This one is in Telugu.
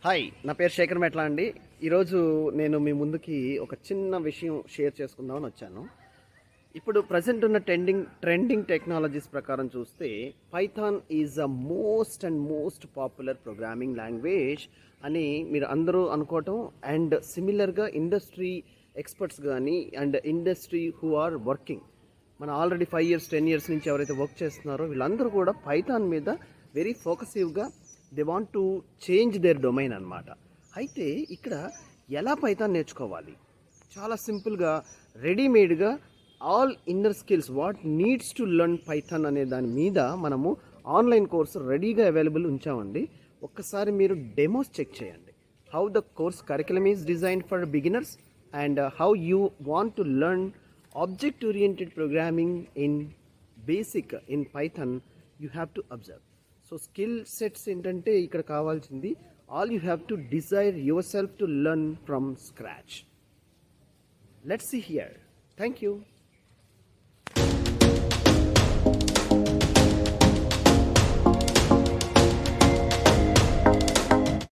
హాయ్, నా పేరు శేఖర్ మెట్లా అండి. ఈరోజు నేను మీ ముందుకి ఒక చిన్న విషయం షేర్ చేసుకుందామని వచ్చాను. ఇప్పుడు ప్రజెంట్ ఉన్న ట్రెండింగ్ టెక్నాలజీస్ ప్రకారం చూస్తే Python is a most popular programming language అని మీరు అందరూ అనుకోవటం, అండ్ సిమిలర్గా ఇండస్ట్రీ ఎక్స్పర్ట్స్ కానీ and industry who are working, మన ఆల్రెడీ 5 years 10 years నుంచి ఎవరైతే వర్క్ చేస్తున్నారో వీళ్ళందరూ కూడా పైథాన్ మీద వెరీ ఫోకసివ్గా they want to change their domain అనమాట. అయితే ఇక్కడ ఎలా పైథాన్ నేర్చుకోవాలి? చాలా సింపుల్గా రెడీమేడ్గా all inner skills what needs to learn Python అనే దాని మీద మనము ఆన్లైన్ కోర్సు రెడీగా అవైలబుల్ ఉంచామండి. ఒక్కసారి మీరు డెమోస్ చెక్ చేయండి. How the course curriculum is designed for beginners and how you want to learn object oriented programming in basic in Python you have to observe. So skill sets ఏంటంటే ఇక్కడ కావాల్సింది all you have to desire yourself to learn from scratch. Let's see here. Thank you.